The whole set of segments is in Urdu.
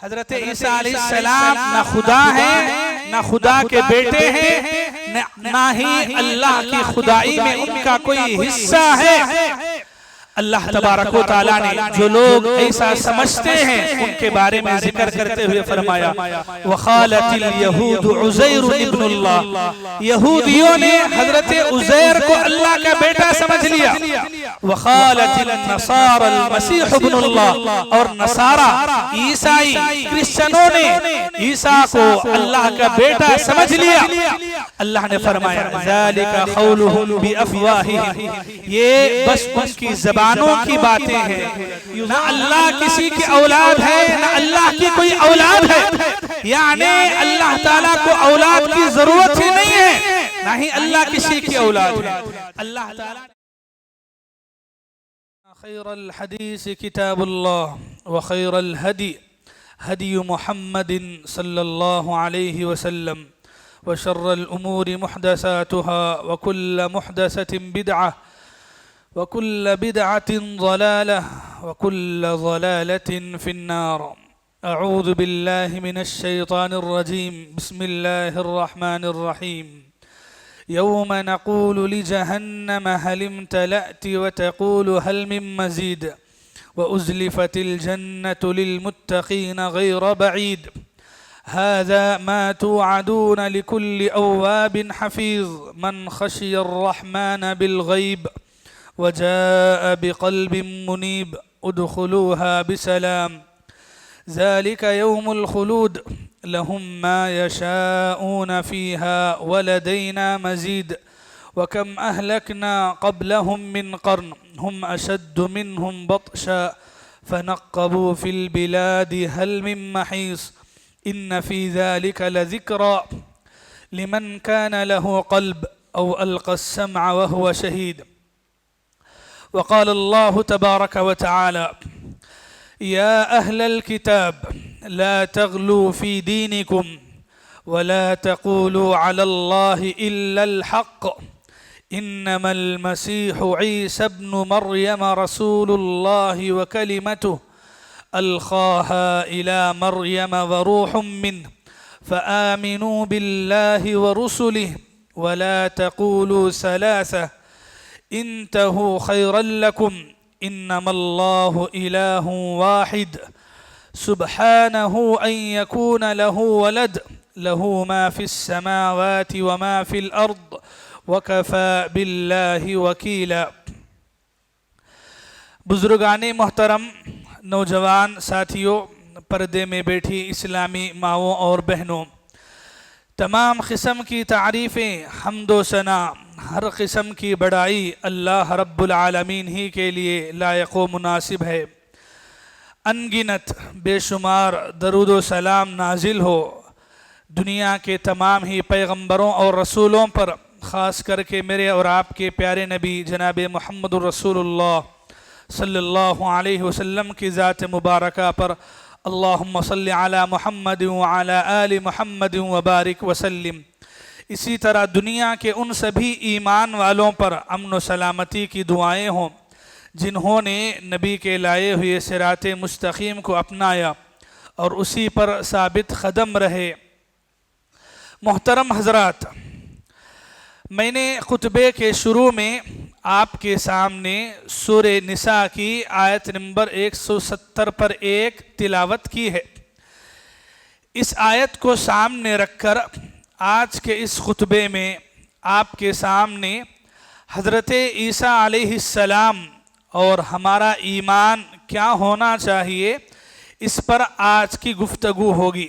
حضرت عیسیٰ علیہ السلام نہ خدا ہیں، نہ خدا کے بیٹے ہیں، نہ ہی اللہ کی خدائی میں ان کا کوئی حصہ ہے۔ اللہ تبارک و تعالیٰ نے جو لوگ ایسا سمجھتے ہیں ان کے بارے میں ذکر کرتے ہوئے فرمایا وَقَالَتِ الْيَهُودُ عُزَيْرٌ ابْنُ اللَّهِ، یہودیوں نے حضرت عزیر کو اللہ کا بیٹا سمجھ لیا۔ وَقَالَتِ النَّصَارَ الْمَسِيحُ ابْنُ اللَّهِ، اور نصارہ عیسائی کرسچنوں نے عیسیٰ کو اللہ کا بیٹا سمجھ لیا۔ اللہ نے فرمایا ذَلِكَ قَوْلُهُمْ بِأَفْوَاهِهِمْ، یہ بس ان کی زبانوں کی باتیں ہیں، نہ اللہ کسی کی اولاد ہے نہ اللہ کی کوئی اولاد ہے، یعنی اللہ تعالیٰ کو اولاد کی ضرورت ہی نہیں ہے، نہ ہی اللہ کسی کی اولاد ہے۔ اللہ تعالیٰ خیر الحدیث کتاب اللہ وخیر الہدی ہدی محمد صلی اللہ علیہ وسلم وشر الامور محدثاتها وكل محدثة بدعة وكل بدعة ضلالة وكل ضلالة في النار۔ اعوذ بالله من الشيطان الرجيم، بسم الله الرحمن الرحيم۔ يوم نقول لجهنم هل امتلأت وتقول هل من مزيد وأزلفت الجنة للمتقين غير بعيد هذا ما توعدون لكل أواب حفيظ من خشي الرحمن بالغيب وجاء بقلب منيب ادخلوها بسلام ذلك يوم الخلود لهم ما يشاءون فيها ولدينا مزيد وكم أهلكنا قبلهم من قرن هم أشد منهم بطشا فنقبوا في البلاد هل من محيص إن في ذلك لذكرى لمن كان له قلب أو ألقى السمع وهو شهيد۔ وقال الله تبارك وتعالى يا أهل الكتاب لا تغلوا في دينكم ولا تقولوا على الله إلا الحق إنما المسيح عيسى ابن مريم رسول الله وكلمته ألقاها إلى مريم وروح منه فآمنوا بالله ورسله ولا تقولوا ثلاثة انتهوا خيرا لكم إنما الله إله واحد سبحانه أن يكون له ولد له ما في السماوات وما في الأرض وكفى بالله وكيلا۔ بزرگان محترم، نوجوان ساتھیوں، پردے میں بیٹھی اسلامی ماؤں اور بہنوں، تمام قسم کی تعریفیں، حمد و ثنا، ہر قسم کی بڑائی اللہ رب العالمین ہی کے لیے لائق و مناسب ہے۔ انگنت بے شمار درود و سلام نازل ہو دنیا کے تمام ہی پیغمبروں اور رسولوں پر، خاص کر کے میرے اور آپ کے پیارے نبی جناب محمد الرسول اللہ صلی اللہ علیہ وسلم کی ذات مبارکہ پر۔ اللہم صلی علی محمد وعلی آل محمد وبارک وسلم۔ اسی طرح دنیا کے ان سبھی ایمان والوں پر امن و سلامتی کی دعائیں ہوں جنہوں نے نبی کے لائے ہوئے صراط مستقیم کو اپنایا اور اسی پر ثابت قدم رہے۔ محترم حضرات، میں نے خطبے کے شروع میں آپ کے سامنے سورہ نساء کی آیت نمبر 170 پر ایک تلاوت کی ہے۔ اس آیت کو سامنے رکھ کر آج کے اس خطبے میں آپ کے سامنے حضرت عیسیٰ علیہ السلام اور ہمارا ایمان کیا ہونا چاہیے اس پر آج کی گفتگو ہوگی۔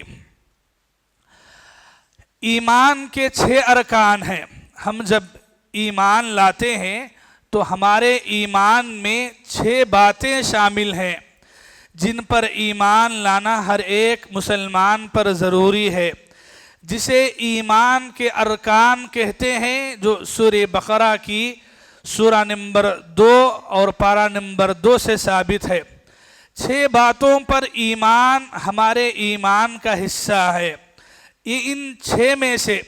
ایمان کے 6 ارکان ہیں۔ ہم جب ایمان لاتے ہیں تو ہمارے ایمان میں 6 باتیں شامل ہیں جن پر ایمان لانا ہر ایک مسلمان پر ضروری ہے، جسے ایمان کے ارکان کہتے ہیں، جو سورہ بقرہ کی سورہ نمبر 2 اور پارہ نمبر 2 سے ثابت ہے۔ 6 باتوں پر ایمان ہمارے ایمان کا حصہ ہے۔ یہ ان 6 میں سے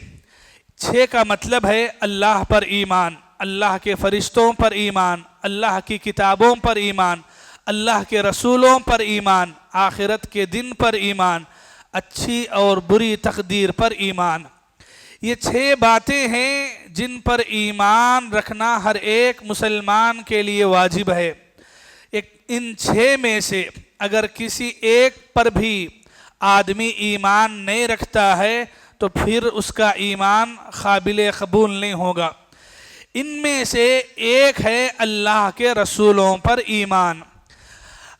6 کا مطلب ہے اللہ پر ایمان، اللہ کے فرشتوں پر ایمان، اللہ کی کتابوں پر ایمان، اللہ کے رسولوں پر ایمان، آخرت کے دن پر ایمان، اچھی اور بری تقدیر پر ایمان۔ یہ 6 باتیں ہیں جن پر ایمان رکھنا ہر ایک مسلمان کے لیے واجب ہے۔ ان 6 میں سے اگر کسی ایک پر بھی آدمی ایمان نہیں رکھتا ہے تو پھر اس کا ایمان قابل قبول نہیں ہوگا۔ ان میں سے ایک ہے اللہ کے رسولوں پر ایمان۔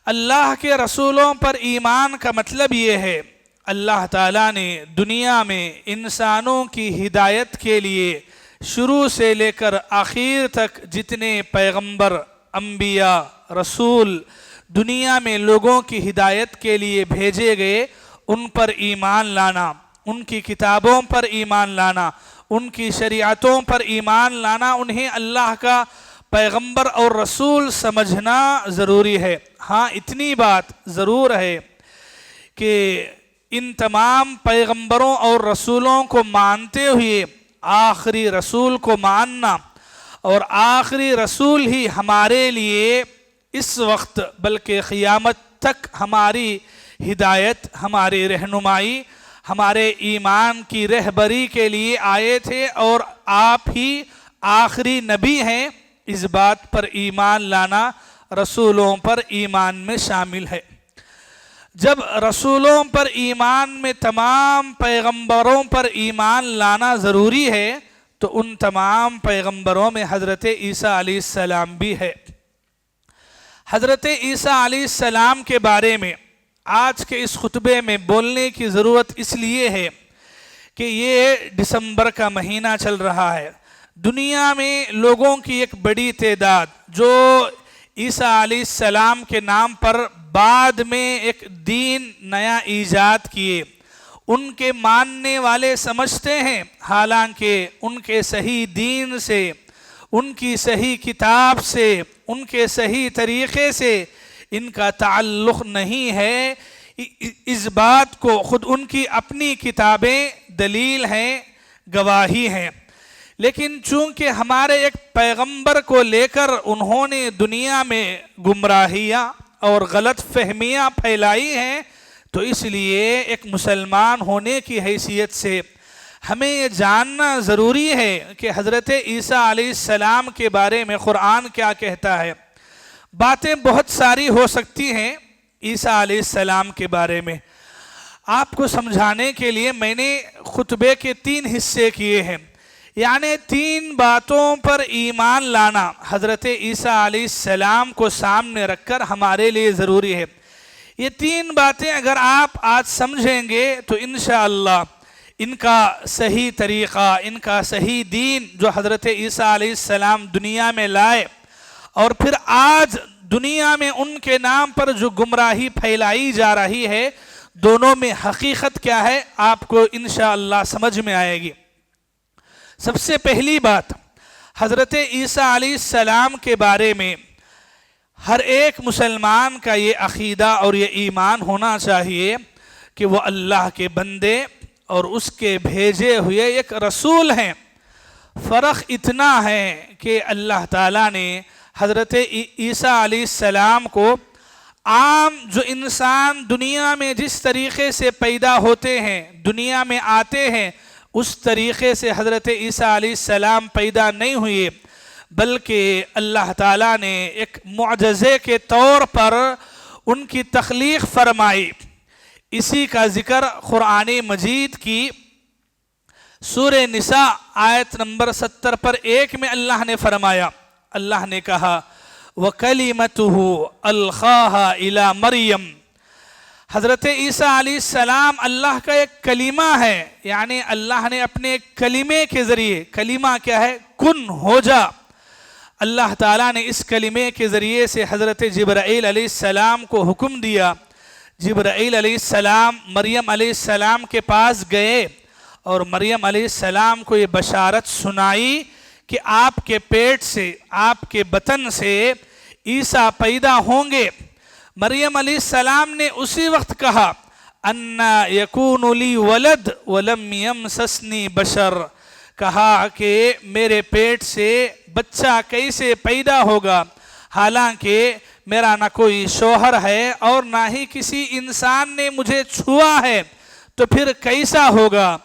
اللہ کے رسولوں پر ایمان کا مطلب یہ ہے اللہ تعالیٰ نے دنیا میں انسانوں کی ہدایت کے لیے شروع سے لے کر آخر تک جتنے پیغمبر، انبیاء، رسول دنیا میں لوگوں کی ہدایت کے لیے بھیجے گئے، ان پر ایمان لانا، ان کی کتابوں پر ایمان لانا، ان کی شریعتوں پر ایمان لانا، انہیں اللہ کا پیغمبر اور رسول سمجھنا ضروری ہے۔ ہاں اتنی بات ضرور ہے کہ ان تمام پیغمبروں اور رسولوں کو مانتے ہوئے آخری رسول کو ماننا، اور آخری رسول ہی ہمارے لیے اس وقت بلکہ قیامت تک ہماری ہدایت، ہماری رہنمائی، ہمارے ایمان کی رہبری کے لیے آئے تھے، اور آپ ہی آخری نبی ہیں، اس بات پر ایمان لانا رسولوں پر ایمان میں شامل ہے۔ جب رسولوں پر ایمان میں تمام پیغمبروں پر ایمان لانا ضروری ہے تو ان تمام پیغمبروں میں حضرت عیسیٰ علیہ السلام بھی ہے۔ حضرت عیسیٰ علیہ السلام کے بارے میں آج کے اس خطبے میں بولنے کی ضرورت اس لیے ہے کہ یہ دسمبر کا مہینہ چل رہا ہے۔ دنیا میں لوگوں کی ایک بڑی تعداد جو عیسیٰ علیہ السلام کے نام پر بعد میں ایک دین نیا ایجاد کیے، ان کے ماننے والے سمجھتے ہیں حالانکہ ان کے صحیح دین سے، ان کی صحیح کتاب سے، ان کے صحیح طریقے سے ان کا تعلق نہیں ہے۔ اس بات کو خود ان کی اپنی کتابیں دلیل ہیں، گواہی ہیں۔ لیکن چونکہ ہمارے ایک پیغمبر کو لے کر انہوں نے دنیا میں گمراہیاں اور غلط فہمیاں پھیلائی ہیں، تو اس لیے ایک مسلمان ہونے کی حیثیت سے ہمیں یہ جاننا ضروری ہے کہ حضرت عیسیٰ علیہ السلام کے بارے میں قرآن کیا کہتا ہے۔ باتیں بہت ساری ہو سکتی ہیں عیسیٰ علیہ السلام کے بارے میں۔ آپ کو سمجھانے کے لیے میں نے خطبے کے 3 حصے کیے ہیں، یعنی 3 باتوں پر ایمان لانا حضرت عیسیٰ علیہ السلام کو سامنے رکھ کر ہمارے لیے ضروری ہے۔ یہ 3 باتیں اگر آپ آج سمجھیں گے تو انشاءاللہ ان کا صحیح طریقہ، ان کا صحیح دین جو حضرت عیسیٰ علیہ السلام دنیا میں لائے، اور پھر آج دنیا میں ان کے نام پر جو گمراہی پھیلائی جا رہی ہے، دونوں میں حقیقت کیا ہے آپ کو انشاءاللہ سمجھ میں آئے گی۔ سب سے پہلی بات، حضرت عیسیٰ علیہ السلام کے بارے میں ہر ایک مسلمان کا یہ عقیدہ اور یہ ایمان ہونا چاہیے کہ وہ اللہ کے بندے اور اس کے بھیجے ہوئے ایک رسول ہیں۔ فرق اتنا ہے کہ اللہ تعالیٰ نے حضرت عیسیٰ علیہ السلام کو عام جو انسان دنیا میں جس طریقے سے پیدا ہوتے ہیں، دنیا میں آتے ہیں، اس طریقے سے حضرت عیسیٰ علیہ السلام پیدا نہیں ہوئے، بلکہ اللہ تعالیٰ نے ایک معجزے کے طور پر ان کی تخلیق فرمائی۔ اسی کا ذکر قرآن مجید کی سورہ نساء آیت نمبر 70 پر 1 میں اللہ نے فرمایا، اللہ نے کہا وَكَلِمَتُهُ أَلْقَاهَا إِلَى مَرْيَمَ۔ حضرت عیسیٰ علیہ السلام اللہ کا ایک کلمہ ہے، یعنی اللہ نے اپنے ایک کلمے کے ذریعے، کلمہ کیا ہے؟ کن ہو جا۔ اللہ تعالیٰ نے اس کلمے کے ذریعے سے حضرت جبرائیل علیہ السلام کو حکم دیا۔ جبرائیل علیہ السلام مریم علیہ السلام کے پاس گئے اور مریم علیہ السلام کو یہ بشارت سنائی کہ آپ کے پیٹ سے، آپ کے بطن سے عیسیٰ پیدا ہوں گے۔ مریم علیہ السلام نے اسی وقت کہا اَنَّا يَكُونُ لِي وَلَدْ وَلَمْ يَمْسَسْنِي بَشَرٌ، کہا کہ میرے پیٹ سے بچہ کیسے پیدا ہوگا حالانکہ میرا نہ کوئی شوہر ہے اور نہ ہی کسی انسان نے مجھے چھوا ہے، تو پھر کیسا ہوگا؟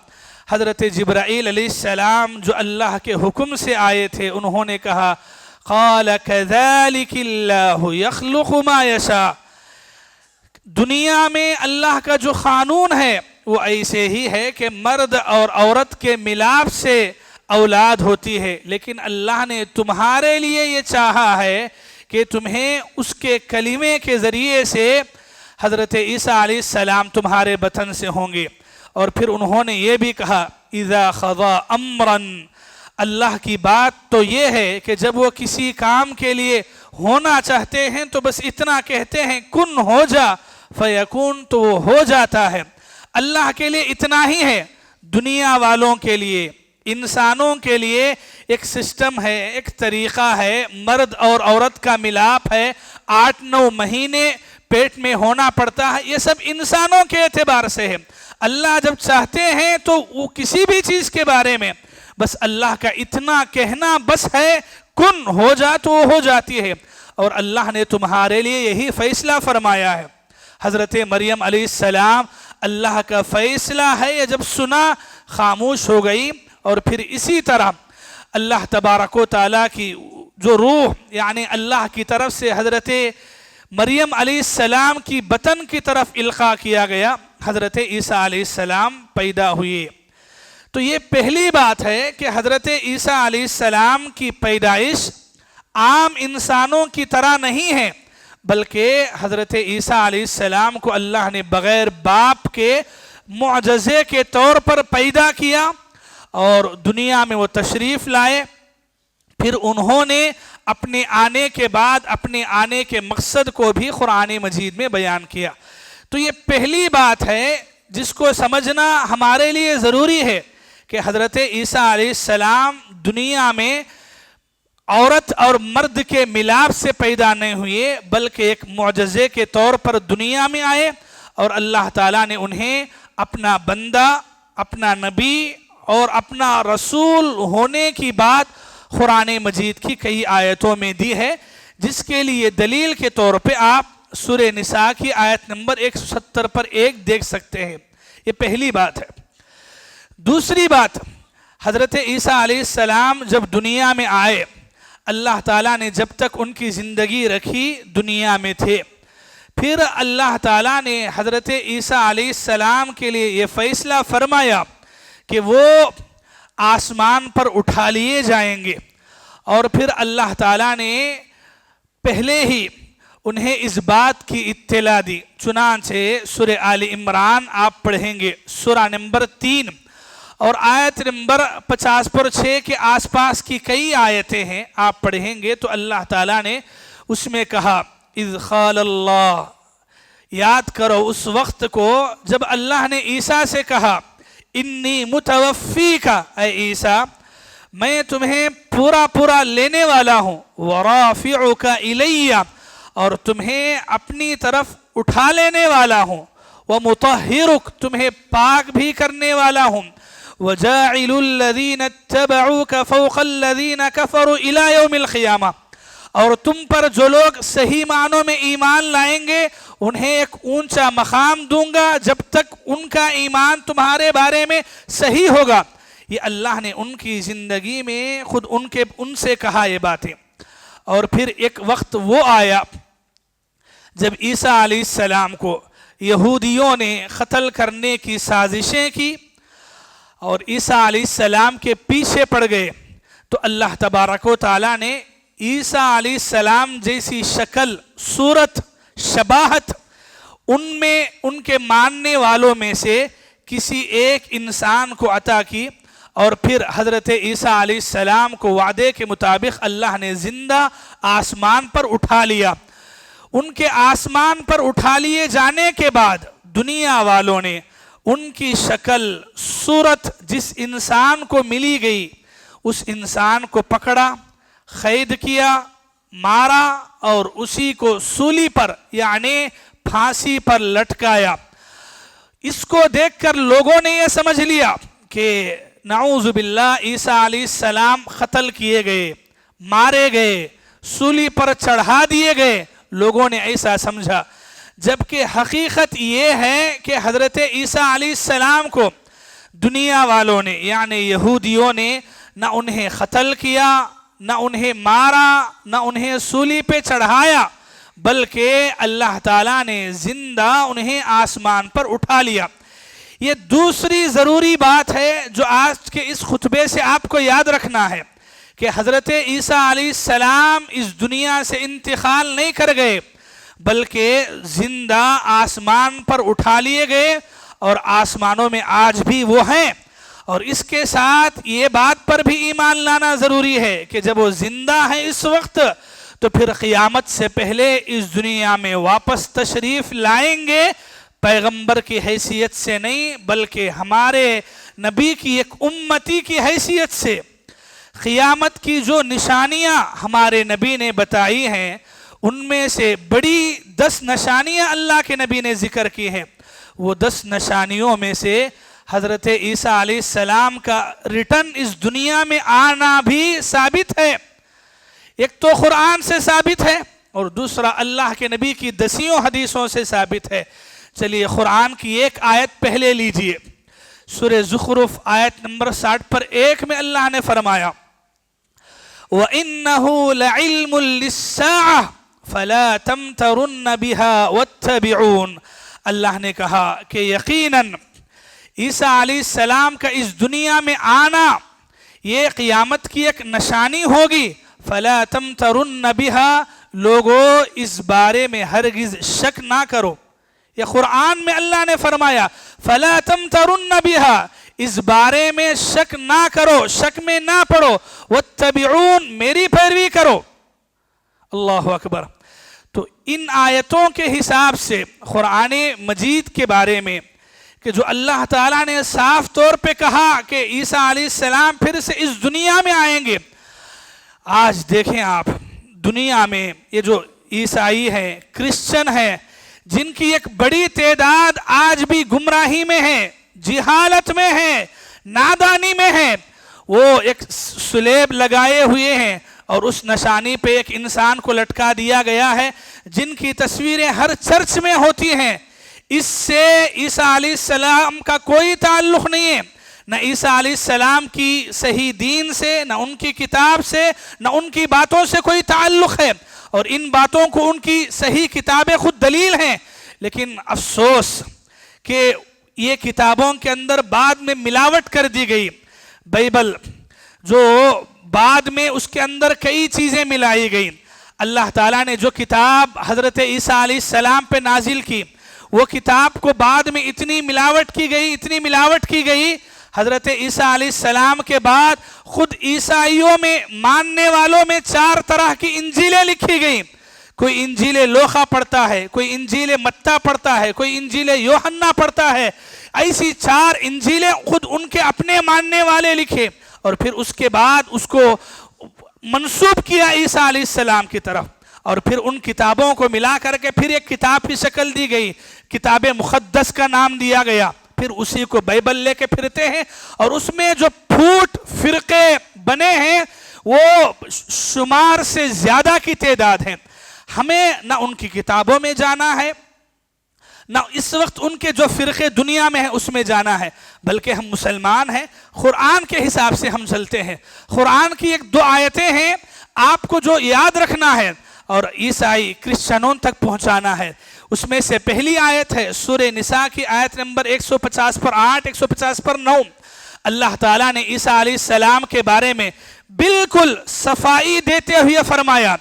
حضرت جبرائیل علیہ السلام جو اللہ کے حکم سے آئے تھے، انہوں نے کہا قال كذلك اللہ يخلق ما يشاء، دنیا میں اللہ کا جو قانون ہے وہ ایسے ہی ہے کہ مرد اور عورت کے ملاپ سے اولاد ہوتی ہے، لیکن اللہ نے تمہارے لیے یہ چاہا ہے کہ تمہیں اس کے کلمے کے ذریعے سے حضرت عیسیٰ علیہ السلام تمہارے بطن سے ہوں گے۔ اور پھر انہوں نے یہ بھی کہا اذا قضى امرا، اللہ کی بات تو یہ ہے کہ جب وہ کسی کام کے لیے ہونا چاہتے ہیں تو بس اتنا کہتے ہیں کن ہو جا فیکون، تو وہ ہو جاتا ہے۔ اللہ کے لیے اتنا ہی ہے۔ دنیا والوں کے لیے، انسانوں کے لیے ایک سسٹم ہے، ایک طریقہ ہے، مرد اور عورت کا ملاپ ہے، 8-9 مہینے پیٹ میں ہونا پڑتا ہے، یہ سب انسانوں کے اعتبار سے ہے۔ اللہ جب چاہتے ہیں تو وہ کسی بھی چیز کے بارے میں بس اللہ کا اتنا کہنا بس ہے کن ہو جا تو وہ ہو جاتی ہے، اور اللہ نے تمہارے لیے یہی فیصلہ فرمایا ہے۔ حضرت مریم علیہ السلام اللہ کا فیصلہ ہے یہ جب سنا خاموش ہو گئی، اور پھر اسی طرح اللہ تبارک و تعالیٰ کی جو روح یعنی اللہ کی طرف سے حضرت مریم علیہ السلام کی بطن کی طرف القاء کیا گیا، حضرت عیسیٰ علیہ السلام پیدا ہوئے۔ تو یہ پہلی بات ہے کہ حضرت عیسیٰ علیہ السلام کی پیدائش عام انسانوں کی طرح نہیں ہے، بلکہ حضرت عیسیٰ علیہ السلام کو اللہ نے بغیر باپ کے معجزے کے طور پر پیدا کیا اور دنیا میں وہ تشریف لائے۔ پھر انہوں نے اپنے آنے کے بعد اپنے آنے کے مقصد کو بھی قرآن مجید میں بیان کیا۔ تو یہ پہلی بات ہے جس کو سمجھنا ہمارے لیے ضروری ہے کہ حضرت عیسیٰ علیہ السلام دنیا میں عورت اور مرد کے ملاپ سے پیدا نہیں ہوئے، بلکہ ایک معجزے کے طور پر دنیا میں آئے، اور اللہ تعالیٰ نے انہیں اپنا بندہ، اپنا نبی اور اپنا رسول ہونے کی بات قرآن مجید کی کئی آیتوں میں دی ہے، جس کے لیے دلیل کے طور پہ آپ سورہ نساء کی آیت نمبر 170 پر 1 دیکھ سکتے ہیں۔ یہ پہلی بات ہے۔ دوسری بات، حضرت عیسیٰ علیہ السلام جب دنیا میں آئے، اللہ تعالیٰ نے جب تک ان کی زندگی رکھی دنیا میں تھے، پھر اللہ تعالیٰ نے حضرت عیسیٰ علیہ السلام کے لیے یہ فیصلہ فرمایا کہ وہ آسمان پر اٹھا لیے جائیں گے، اور پھر اللہ تعالیٰ نے پہلے ہی انہیں اس بات کی اطلاع دی۔ چنانچہ سورہ آل عمران آپ پڑھیں گے، سورہ نمبر 3 اور آیت نمبر 50 پر 6 کے آس پاس کی کئی آیتیں ہیں، آپ پڑھیں گے تو اللہ تعالیٰ نے اس میں کہا اذ قال اللہ، یاد کرو اس وقت کو جب اللہ نے عیسیٰ سے کہا انی متوفیک، اے عیسیٰ میں تمہیں پورا لینے والا ہوں، ورافعک الی، اور تمہیں اپنی طرف اٹھا لینے والا ہوں، ومطہرک، تمہیں پاک بھی کرنے والا ہوں، وجاعل الذین اتبعوک فوق الذین کفروا الی یوم القیامہ، اور تم پر جو لوگ صحیح معنوں میں ایمان لائیں گے انہیں ایک اونچا مقام دوں گا جب تک ان کا ایمان تمہارے بارے میں صحیح ہوگا۔ یہ اللہ نے ان کی زندگی میں خود ان سے کہا یہ باتیں۔ اور پھر ایک وقت وہ آیا جب عیسیٰ علیہ السلام کو یہودیوں نے قتل کرنے کی سازشیں کی اور عیسیٰ علیہ السلام کے پیچھے پڑ گئے، تو اللہ تبارک و تعالیٰ نے عیسیٰ علیہ السلام جیسی شکل، صورت، شباہت ان کے ماننے والوں میں سے کسی ایک انسان کو عطا کی، اور پھر حضرت عیسیٰ علیہ السلام کو وعدے کے مطابق اللہ نے زندہ آسمان پر اٹھا لیا۔ ان کے آسمان پر اٹھا لیے جانے کے بعد دنیا والوں نے ان کی شکل، صورت جس انسان کو ملی گئی اس انسان کو پکڑا، قید کیا، مارا اور اسی کو سولی پر یعنی پھانسی پر لٹکایا۔ اس کو دیکھ کر لوگوں نے یہ سمجھ لیا کہ نعوذ باللہ عیسیٰ علیہ السلام قتل کیے گئے، مارے گئے، سولی پر چڑھا دیے گئے، لوگوں نے ایسا سمجھا، جبکہ حقیقت یہ ہے کہ حضرت عیسیٰ علیہ السلام کو دنیا والوں نے یعنی یہودیوں نے نہ انہیں قتل کیا، نہ انہیں مارا، نہ انہیں سولی پہ چڑھایا، بلکہ اللہ تعالیٰ نے زندہ انہیں آسمان پر اٹھا لیا۔ یہ دوسری ضروری بات ہے جو آج کے اس خطبے سے آپ کو یاد رکھنا ہے کہ حضرت عیسیٰ علیہ السلام اس دنیا سے انتقال نہیں کر گئے، بلکہ زندہ آسمان پر اٹھا لیے گئے اور آسمانوں میں آج بھی وہ ہیں۔ اور اس کے ساتھ یہ بات پر بھی ایمان لانا ضروری ہے کہ جب وہ زندہ ہیں اس وقت تو پھر قیامت سے پہلے اس دنیا میں واپس تشریف لائیں گے، پیغمبر کی حیثیت سے نہیں بلکہ ہمارے نبی کی ایک امتی کی حیثیت سے۔ قیامت کی جو نشانیاں ہمارے نبی نے بتائی ہیں ان میں سے بڑی 10 نشانیاں اللہ کے نبی نے ذکر کی ہیں۔ وہ 10 نشانیوں میں سے حضرت عیسیٰ علیہ السلام کا ریٹرن اس دنیا میں آنا بھی ثابت ہے۔ ایک تو قرآن سے ثابت ہے اور دوسرا اللہ کے نبی کی 10 حدیثوں سے ثابت ہے۔ چلیے قرآن کی ایک آیت پہلے لیجئے، سورہ زخرف آیت نمبر 60 پر 1 میں اللہ نے فرمایا وَإِنَّهُ لَعِلْمٌ لِلسَّاعَةِ فَلَا تَمْتَرُنَّ بِهَا وَاتَّبِعُونَ۔ اللہ نے کہا کہ یقیناً عیسیٰ علیہ السلام کا اس دنیا میں آنا یہ قیامت کی ایک نشانی ہوگی۔ فَلَا تَمْتَرُنَّ بِهَا، لوگو اس بارے میں ہرگز شک نہ کرو۔ یہ قرآن میں اللہ نے فرمایا فَلَا تَمْتَرُنَّ بِهَا، اس بارے میں شک نہ کرو، شک میں نہ پڑو، وَاتَّبِعُونَ، میری پیروی کرو۔ اللہ اکبر۔ تو ان آیتوں کے حساب سے قرآن مجید کے بارے میں کہ جو اللہ تعالیٰ نے صاف طور پہ کہا کہ عیسیٰ علیہ السلام پھر سے اس دنیا میں آئیں گے، آج دیکھیں آپ دنیا میں یہ جو عیسائی ہیں، کرسچن ہیں، جن کی ایک بڑی تعداد آج بھی گمراہی میں ہے، جہالت میں ہے، نادانی میں ہے، وہ ایک سلیب لگائے ہوئے ہیں اور اس نشانی پہ ایک انسان کو لٹکا دیا گیا ہے، جن کی تصویریں ہر چرچ میں ہوتی ہیں۔ اس سے عیسیٰ علیہ السلام کا کوئی تعلق نہیں ہے، نہ عیسیٰ علیہ السلام کی صحیح دین سے، نہ ان کی کتاب سے، نہ ان کی باتوں سے کوئی تعلق ہے، اور ان باتوں کو ان کی صحیح کتابیں خود دلیل ہیں۔ لیکن افسوس کہ یہ کتابوں کے اندر بعد میں ملاوٹ کر دی گئی۔ بائبل جو بعد میں اس کے اندر کئی چیزیں ملائی گئیں۔ اللہ تعالیٰ نے جو کتاب حضرت عیسیٰ علیہ السلام پہ نازل کی، وہ کتاب کو بعد میں اتنی ملاوٹ کی گئی، حضرت عیسیٰ علیہ السلام کے بعد خود عیسائیوں میں ماننے والوں میں 4 طرح کی انجیلیں لکھی گئیں۔ کوئی انجیل لوقا پڑھتا ہے، کوئی انجیل متی پڑھتا ہے، کوئی انجیل یوحنا پڑھتا ہے۔ ایسی 4 انجیلیں خود ان کے اپنے ماننے والے لکھے اور پھر اس کے بعد اس کو منسوب کیا عیسیٰ علیہ السلام کی طرف، اور پھر ان کتابوں کو ملا کر کے پھر ایک کتاب کی شکل دی گئی، کتاب مقدس کا نام دیا گیا۔ پھر اسی کو بائبل لے کے پھرتے ہیں، اور اس میں جو پھوٹ فرقے بنے ہیں وہ شمار سے زیادہ کی تعداد ہیں۔ ہمیں نہ ان کی کتابوں میں جانا ہے، نہ اس وقت ان کے جو فرقے دنیا میں ہیں اس میں جانا ہے، بلکہ ہم مسلمان ہیں، قرآن کے حساب سے ہم چلتے ہیں۔ قرآن کی 1-2 آیتیں ہیں آپ کو جو یاد رکھنا ہے اور عیسائی کرسچنوں تک پہنچانا ہے۔ اس میں سے پہلی آیت ہے سورہ نساء کی آیت نمبر 150 پر 8، 150 پر 9۔ اللہ تعالیٰ نے عیسیٰ علیہ السلام کے بارے میں بالکل صفائی دیتے ہوئے فرمایا،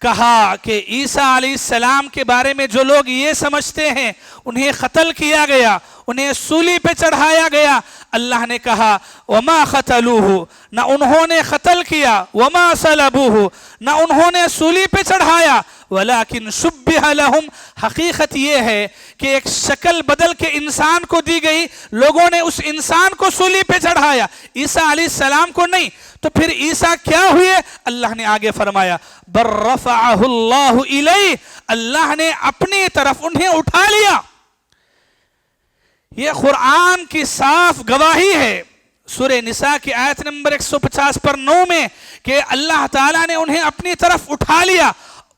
کہا کہ عیسیٰ علیہ السلام کے بارے میں جو لوگ یہ سمجھتے ہیں انہیں قتل کیا گیا، انہیں سولی پہ چڑھایا گیا، اللہ نے کہا وما قتلوہ، نہ انہوں نے قتل کیا، وما صلبوہ، نہ انہوں نے سولی پہ چڑھایا، ولیکن شبہ لہم، حقیقت یہ ہے کہ ایک شکل بدل کے انسان کو دی گئی، لوگوں نے اس انسان کو سولی پہ چڑھایا، عیسیٰ علیہ السلام کو نہیں۔ تو پھر عیسیٰ کیا ہوئے؟ اللہ نے آگے فرمایا بر رفعہ اللہ الیہ، اللہ نے اپنی طرف انہیں اٹھا لیا۔ یہ قرآن کی صاف گواہی ہے سورہ نساء کی آیت نمبر 150 پر 9 میں کہ اللہ تعالیٰ نے انہیں اپنی طرف اٹھا لیا،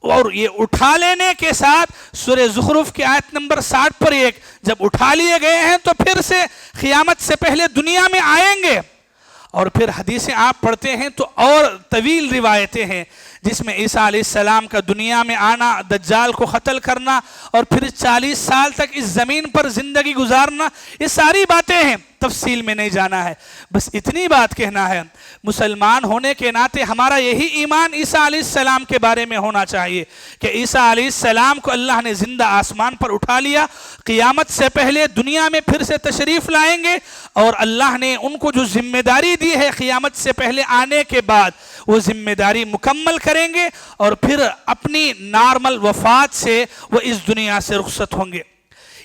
اور یہ اٹھا لینے کے ساتھ سورہ زخرف کی آیت نمبر 60 پر 1 جب اٹھا لیے گئے ہیں تو پھر سے قیامت سے پہلے دنیا میں آئیں گے. اور پھر حدیثیں آپ پڑھتے ہیں تو اور طویل روایتیں ہیں جس میں عیسیٰ علیہ السلام کا دنیا میں آنا، دجال کو قتل کرنا اور پھر 40 سال تک اس زمین پر زندگی گزارنا، یہ ساری باتیں ہیں، تفصیل میں نہیں جانا ہے. بس اتنی بات کہنا ہے، مسلمان ہونے کے ناطے ہمارا یہی ایمان عیسیٰ علیہ السلام کے بارے میں ہونا چاہیے کہ عیسیٰ علیہ السلام کو اللہ نے زندہ آسمان پر اٹھا لیا، قیامت سے پہلے دنیا میں پھر سے تشریف لائیں گے، اور اللہ نے ان کو جو ذمہ داری دی ہے قیامت سے پہلے آنے کے بعد وہ ذمہ داری مکمل کریں گے اور پھر اپنی نارمل وفات سے وہ اس دنیا سے رخصت ہوں گے.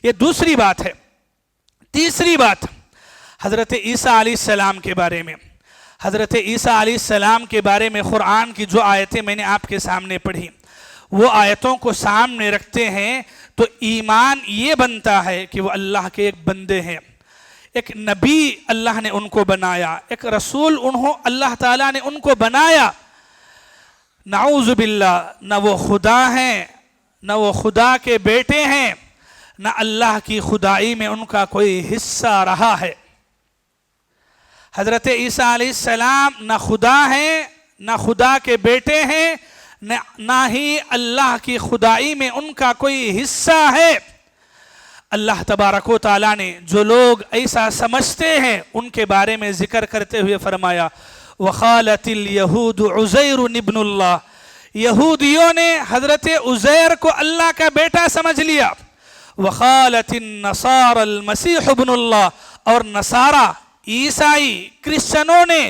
یہ دوسری بات ہے. تیسری بات حضرت عیسیٰ علیہ السلام کے بارے میں. حضرت عیسیٰ علیہ السلام کے بارے میں قرآن کی جو آیتیں میں نے آپ کے سامنے پڑھی، وہ آیتوں کو سامنے رکھتے ہیں تو ایمان یہ بنتا ہے کہ وہ اللہ کے ایک بندے ہیں، ایک نبی اللہ نے ان کو بنایا، ایک رسول اللہ تعالیٰ نے ان کو بنایا. نعوذ باللہ، نہ وہ خدا ہیں، نہ وہ خدا کے بیٹے ہیں، نہ اللہ کی خدائی میں ان کا کوئی حصہ رہا ہے. حضرت عیسیٰ علیہ السلام نہ خدا ہیں، نہ خدا کے بیٹے ہیں، نہ ہی اللہ کی خدائی میں ان کا کوئی حصہ ہے. اللہ تبارک و تعالیٰ نے جو لوگ ایسا سمجھتے ہیں ان کے بارے میں ذکر کرتے ہوئے فرمایا وَقَالَتِ الْيَهُودُ عُزَيْرٌ ابْنُ اللَّهِ، یہودیوں نے حضرت عزیر کو اللہ کا بیٹا سمجھ لیا. وَقَالَتِ النَّصَارَ الْمَسِيحُ ابْنُ اللَّهِ، اور نصارہ عیسائی کرسچنوں نے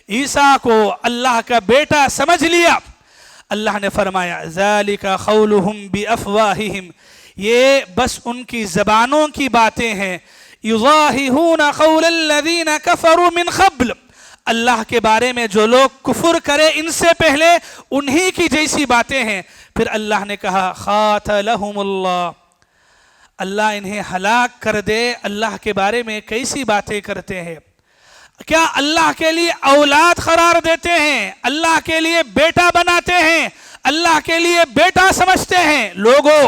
عیسیٰ کو اللہ کا بیٹا سمجھ لیا. اللہ نے فرمایا ذَلِكَ قَوْلُهُمْ بِأَفْوَاهِهِمْ، یہ بس ان کی زبانوں کی باتیں ہیں. یضاہون قول الذین کفروا من قبل، اللہ کے بارے میں جو لوگ کفر کرے ان سے پہلے انہی کی جیسی باتیں ہیں. پھر اللہ نے کہا قاتلہم اللہ، اللہ انہیں ہلاک کر دے. اللہ کے بارے میں کیسی باتیں کرتے ہیں؟ کیا اللہ کے لیے اولاد قرار دیتے ہیں؟ اللہ کے لیے بیٹا بناتے ہیں؟ اللہ کے لیے بیٹا سمجھتے ہیں؟ لوگوں،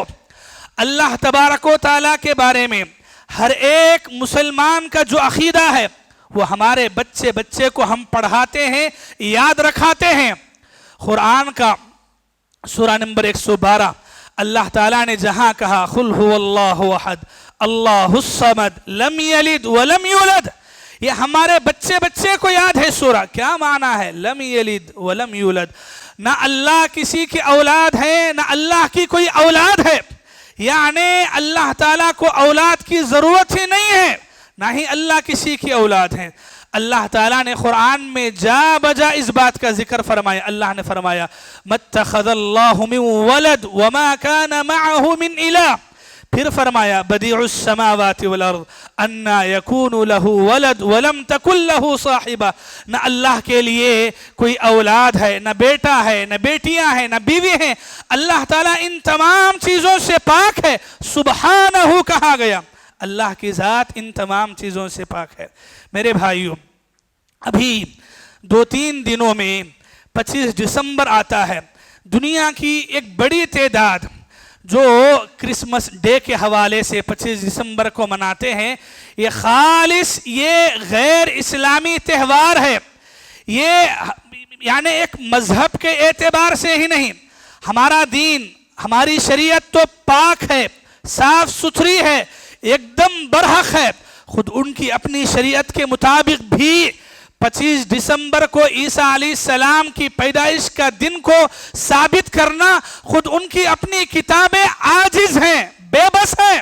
اللہ تبارک و تعالیٰ کے بارے میں ہر ایک مسلمان کا جو عقیدہ ہے وہ ہمارے بچے کو ہم پڑھاتے ہیں، یاد رکھاتے ہیں. قرآن کا سورہ نمبر 112 اللہ تعالیٰ نے جہاں کہا قل هو اللہ احد اللہ الصمد لم یلد ولم یولد، یہ ہمارے بچے کو یاد ہے. سورہ کیا معنی ہے؟ لم یلد ولم یولد، نہ اللہ کسی کی اولاد ہے نہ اللہ کی کوئی اولاد ہے، یعنی اللہ تعالیٰ کو اولاد کی ضرورت ہی نہیں ہے، نہ ہی اللہ کسی کی اولاد ہے. اللہ تعالیٰ نے قرآن میں جا بجا اس بات کا ذکر فرمایا. اللہ نے فرمایا مَتَّخَذَ اللَّهُ مِن وَلَدْ وَمَا كَانَ مَعَهُ مِنْ إِلَهٍ، پھر فرمایا بدیع السماوات والارض انا یکون له ولد ولم تکن له صاحبہ، نہ اللہ کے لیے کوئی اولاد ہے، نہ بیٹا ہے، نہ بیٹیاں ہیں، نہ بیوی ہیں. اللہ تعالیٰ ان تمام چیزوں سے پاک ہے. سبحانہ کہا گیا، اللہ کی ذات ان تمام چیزوں سے پاک ہے. میرے بھائیوں، ابھی 2-3 دنوں میں 25 دسمبر آتا ہے. دنیا کی ایک بڑی تعداد جو کرسمس ڈے کے حوالے سے 25 دسمبر کو مناتے ہیں، یہ خالص یہ غیر اسلامی تہوار ہے. یہ یعنی ایک مذہب کے اعتبار سے ہی نہیں، ہمارا دین، ہماری شریعت تو پاک ہے، صاف ستھری ہے، ایک دم برحق ہے. خود ان کی اپنی شریعت کے مطابق بھی 25 دسمبر کو عیسیٰ علیہ السلام کی پیدائش کا دن کو ثابت کرنا خود ان کی اپنی کتابیں عاجز ہیں، بے بس ہیں.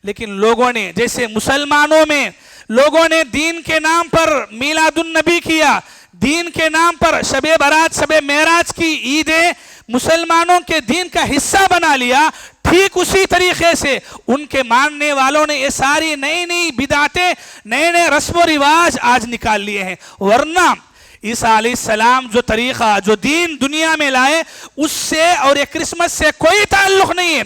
لیکن لوگوں نے، جیسے مسلمانوں میں لوگوں نے دین کے نام پر میلاد النبی کیا، دین کے نام پر شب برات، شب معراج کی عیدیں مسلمانوں کے دین کا حصہ بنا لیا، ٹھیک اسی طریقے سے ان کے ماننے والوں نے یہ ساری نئی بدعتیں، نئے رسم و رواج آج نکال لیے ہیں. ورنہ عیسیٰ علیہ السلام جو طریقہ، جو دین دنیا میں لائے، اس سے اور یہ کرسمس سے کوئی تعلق نہیں ہے.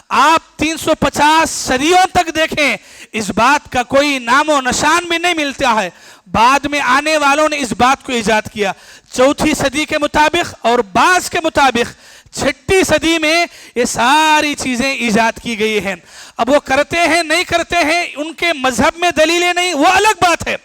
آپ 350 صدیوں تک دیکھیں، اس بات کا کوئی نام و نشان بھی نہیں ملتا ہے. بعد میں آنے والوں نے اس بات کو ایجاد کیا. 4 صدی کے مطابق اور بعض کے مطابق چھٹی صدی میں یہ ساری چیزیں ایجاد کی گئی ہیں. اب وہ کرتے ہیں نہیں کرتے ہیں، ان کے مذہب میں دلیلیں نہیں، وہ الگ بات ہے.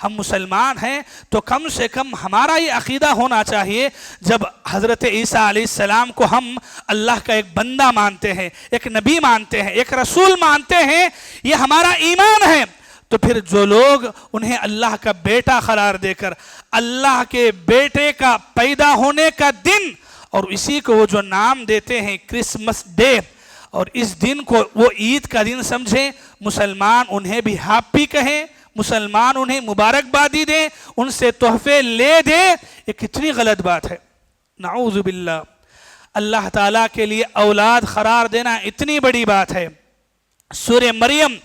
ہم مسلمان ہیں تو کم سے کم ہمارا یہ عقیدہ ہونا چاہیے، جب حضرت عیسیٰ علیہ السلام کو ہم اللہ کا ایک بندہ مانتے ہیں، ایک نبی مانتے ہیں، ایک رسول مانتے ہیں، یہ ہمارا ایمان ہے، تو پھر جو لوگ انہیں اللہ کا بیٹا قرار دے کر اللہ کے بیٹے کا پیدا ہونے کا دن اور اسی کو وہ جو نام دیتے ہیں کرسمس ڈے، اور اس دن کو وہ عید کا دن سمجھیں، مسلمان انہیں بھی ہیپی کہیں، مسلمان انہیں مبارکبادی دیں، ان سے تحفے لے دیں، یہ کتنی غلط بات ہے. نعوذ باللہ. اللہ تعالیٰ کے لیے اولاد قرار دینا اتنی بڑی بات ہے. سورہ مریم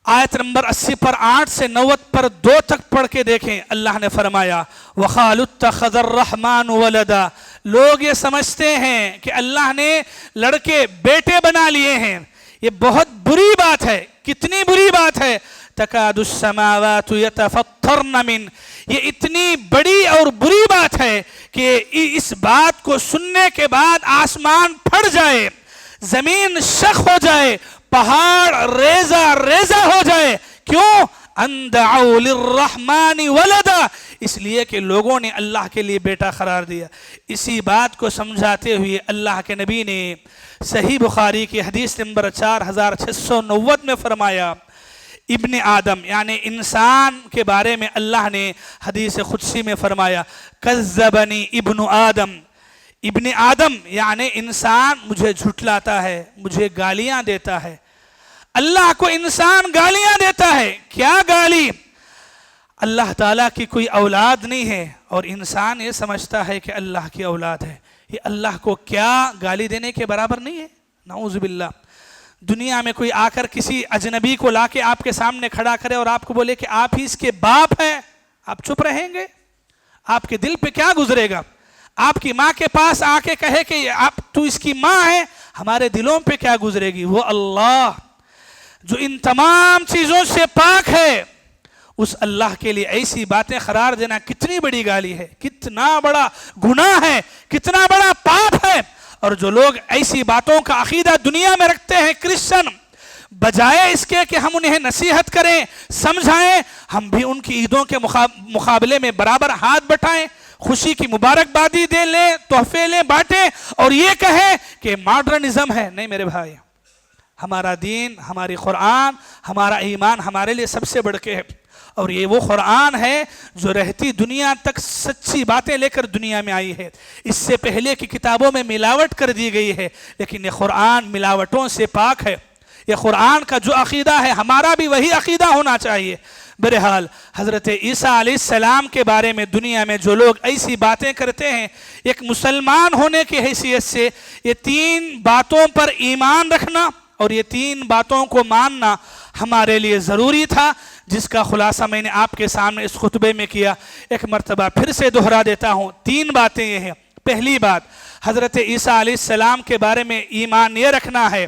آیت نمبر 80 پر 8 سے 90 پر 2 تک پڑھ کے دیکھیں. اللہ نے فرمایا وَقَالُوا اتَّخَذَ الرَّحْمَنُ وَلَدًا. لوگ یہ سمجھتے ہیں کہ اللہ نے لڑکے بیٹے بنا لیے ہیں. یہ بہت بری بات ہے. کتنی بری بات ہے. تکاد السماوات یتفطرن من. یہ اتنی بڑی اور بری بات ہے کہ اس بات کو سننے کے بعد آسمان پھٹ جائے، زمین شق ہو جائے، پہاڑ ریزہ ریزہ ہو جائے. کیوں؟ ان دعوا للرحمن ولدا. اس لیے کہ لوگوں نے اللہ کے لیے بیٹا قرار دیا. اسی بات کو سمجھاتے ہوئے اللہ کے نبی نے صحیح بخاری کی حدیث نمبر 4690 میں فرمایا، ابن آدم یعنی انسان کے بارے میں اللہ نے حدیث قدسی میں فرمایا کذبنی ابن آدم. ابن آدم یعنی انسان مجھے جھٹلاتا ہے، مجھے گالیاں دیتا ہے. اللہ کو انسان گالیاں دیتا ہے. کیا گالی؟ اللہ تعالیٰ کی کوئی اولاد نہیں ہے اور انسان یہ سمجھتا ہے کہ اللہ کی اولاد ہے. یہ اللہ کو کیا گالی دینے کے برابر نہیں ہے؟ نعوذ باللہ. دنیا میں کوئی آ کر کسی اجنبی کو لا کے آپ کے سامنے کھڑا کرے اور آپ کو بولے کہ آپ ہی اس کے باپ ہیں، آپ چپ رہیں گے؟ آپ کے دل پہ کیا گزرے گا؟ آپ کی ماں کے پاس آ کے کہے کہ تو اس کی ماں ہے، ہمارے دلوں پہ کیا گزرے گی؟ وہ اللہ جو ان تمام چیزوں سے پاک ہے، اس اللہ کے لیے ایسی باتیں قرار دینا کتنی بڑی گالی ہے، کتنا بڑا گناہ ہے، کتنا بڑا پاپ ہے. اور جو لوگ ایسی باتوں کا عقیدہ دنیا میں رکھتے ہیں کرسچن، بجائے اس کے کہ ہم انہیں نصیحت کریں، سمجھائیں، ہم بھی ان کی عیدوں کے مقابلے میں برابر ہاتھ بٹائیں، خوشی کی مبارکبادی دے لیں، تحفے لیں، بانٹیں، اور یہ کہیں کہ ماڈرنزم ہے. نہیں میرے بھائی، ہمارا دین، ہماری قرآن، ہمارا ایمان ہمارے لیے سب سے بڑھ کے ہے. اور یہ وہ قرآن ہے جو رہتی دنیا تک سچی باتیں لے کر دنیا میں آئی ہے. اس سے پہلے کی کتابوں میں ملاوٹ کر دی گئی ہے، لیکن یہ قرآن ملاوٹوں سے پاک ہے. یہ قرآن کا جو عقیدہ ہے ہمارا بھی وہی عقیدہ ہونا چاہیے. بہرحال حضرت عیسیٰ علیہ السلام کے بارے میں دنیا میں جو لوگ ایسی باتیں کرتے ہیں، ایک مسلمان ہونے کی حیثیت سے یہ 3 باتوں پر ایمان رکھنا اور یہ 3 باتوں کو ماننا ہمارے لیے ضروری تھا، جس کا خلاصہ میں نے آپ کے سامنے اس خطبے میں کیا. ایک مرتبہ پھر سے دہرا دیتا ہوں. 3 باتیں یہ ہیں. پہلی بات، حضرت عیسیٰ علیہ السلام کے بارے میں ایمان یہ رکھنا ہے،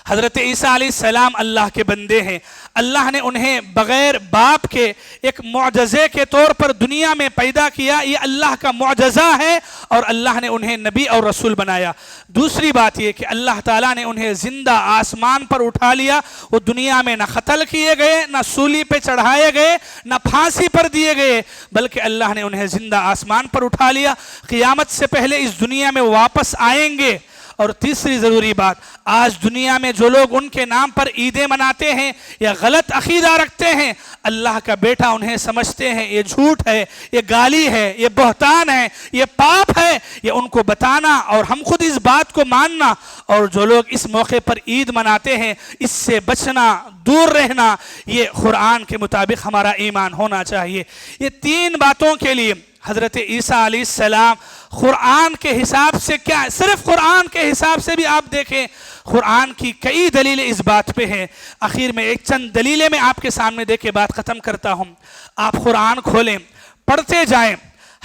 حضرت عیسیٰ علیہ السلام اللہ کے بندے ہیں. اللہ نے انہیں بغیر باپ کے ایک معجزے کے طور پر دنیا میں پیدا کیا. یہ اللہ کا معجزہ ہے اور اللہ نے انہیں نبی اور رسول بنایا. دوسری بات یہ کہ اللہ تعالیٰ نے انہیں زندہ آسمان پر اٹھا لیا. وہ دنیا میں نہ قتل کیے گئے، نہ سولی پہ چڑھائے گئے، نہ پھانسی پر دیے گئے، بلکہ اللہ نے انہیں زندہ آسمان پر اٹھا لیا. قیامت سے پہلے اس دنیا میں واپس آئیں گے. اور تیسری ضروری بات، آج دنیا میں جو لوگ ان کے نام پر عیدیں مناتے ہیں یا غلط عقیدہ رکھتے ہیں، اللہ کا بیٹا انہیں سمجھتے ہیں، یہ جھوٹ ہے، یہ گالی ہے، یہ بہتان ہے، یہ پاپ ہے. یہ ان کو بتانا اور ہم خود اس بات کو ماننا، اور جو لوگ اس موقع پر عید مناتے ہیں اس سے بچنا، دور رہنا، یہ قرآن کے مطابق ہمارا ایمان ہونا چاہیے. یہ 3 باتوں کے لیے حضرت عیسیٰ علیہ السلام قرآن کے حساب سے کیا، صرف قرآن کے حساب سے بھی آپ دیکھیں، قرآن کی کئی دلیلیں اس بات پہ ہیں. آخر میں ایک چند دلیلیں میں آپ کے سامنے دے کے بات ختم کرتا ہوں. آپ قرآن کھولیں، پڑھتے جائیں.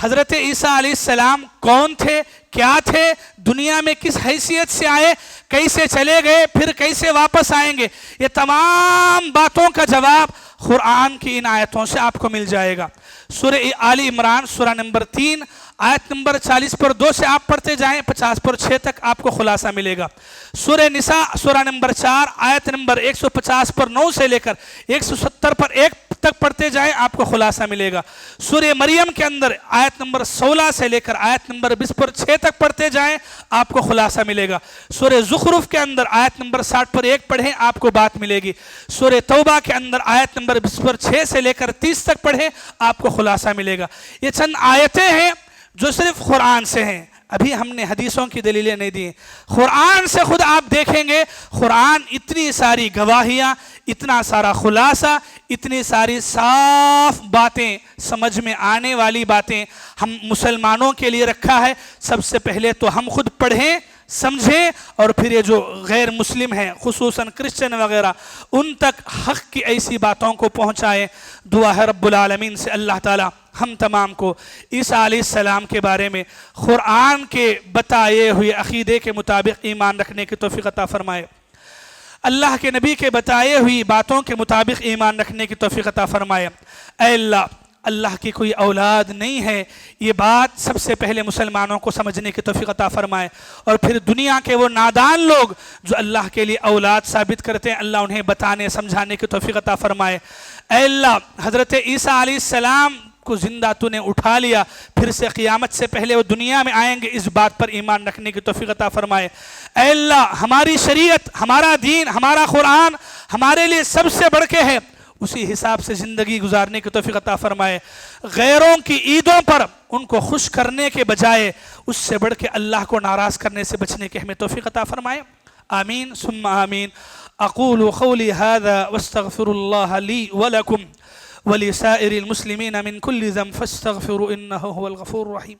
حضرت عیسیٰ علیہ السلام کون تھے، کیا تھے، دنیا میں کس حیثیت سے آئے، کیسے چلے گئے، پھر کیسے واپس آئیں گے، یہ تمام باتوں کا جواب قرآن کی ان آیتوں سے آپ کو مل جائے گا۔ سورہ آل عمران سورہ نمبر 3 آیت نمبر 40 پر 2 سے آپ پڑھتے جائیں 50 پر 6 تک آپ کو خلاصہ ملے گا۔ سورہ نساء سورہ نمبر 4 آیت نمبر 150 پر 9 سے لے کر 170 پر 1 تک پڑھتے جائیں آپ کو خلاصہ ملے گا۔ سورہ مریم کے اندر آیت نمبر 16 سے لے کر آیت نمبر 20 پر 6 تک پڑھتے جائیں آپ کو خلاصہ ملے گا۔ سورہ زخرف کے اندر آیت نمبر 60 پر 1 پڑھیں آپ کو بات ملے گی۔ سورہ توبہ کے اندر آیت نمبر 20 پر 6 سے لے کر 30 تک پڑھیں آپ کو خلاصہ ملے گا۔ یہ چند آیتیں ہیں جو صرف قرآن سے ہیں، ابھی ہم نے حدیثوں کی دلیلیں نہیں دی، قرآن سے خود آپ دیکھیں گے۔ قرآن اتنی ساری گواہیاں، اتنا سارا خلاصہ، اتنی ساری صاف باتیں، سمجھ میں آنے والی باتیں ہم مسلمانوں کے لیے رکھا ہے۔ سب سے پہلے تو ہم خود پڑھیں، سمجھیں، اور پھر یہ جو غیر مسلم ہیں خصوصاً کرسچن وغیرہ ان تک حق کی ایسی باتوں کو پہنچائیں۔ دعا ہے رب العالمین سے اللہ تعالی ہم تمام کو عیسیٰ علیہ السلام کے بارے میں قرآن کے بتائے ہوئے عقیدے کے مطابق ایمان رکھنے کی توفیق عطا فرمائے، اللہ کے نبی کے بتائے ہوئی باتوں کے مطابق ایمان رکھنے کی توفیق عطا فرمائے۔ اے اللہ کی کوئی اولاد نہیں ہے، یہ بات سب سے پہلے مسلمانوں کو سمجھنے کی توفیق عطا فرمائے، اور پھر دنیا کے وہ نادان لوگ جو اللہ کے لیے اولاد ثابت کرتے ہیں اللہ انہیں بتانے سمجھانے کی توفیق عطا فرمائے۔ اے اللہ حضرت عیسیٰ علیہ السلام کو زندہ تو نے اٹھا لیا، پھر سے قیامت سے پہلے وہ دنیا میں آئیں گے، اس بات پر ایمان رکھنے کی توفیق عطا فرمائے۔ اے اللہ ہماری شریعت، ہمارا دین، ہمارا قرآن ہمارے لیے سب سے بڑھ کے ہے، اسی حساب سے زندگی گزارنے کی توفیق عطا فرمائے۔ غیروں کی عیدوں پر ان کو خوش کرنے کے بجائے اس سے بڑھ کے اللہ کو ناراض کرنے سے بچنے کی ہمیں توفیق عطا فرمائے۔ آمین ثم آمین۔ اقول قولی هذا واستغفر الله لي ولكم ولسائر المسلمين من كل ذنب فاستغفروا انه هو الغفور الرحيم۔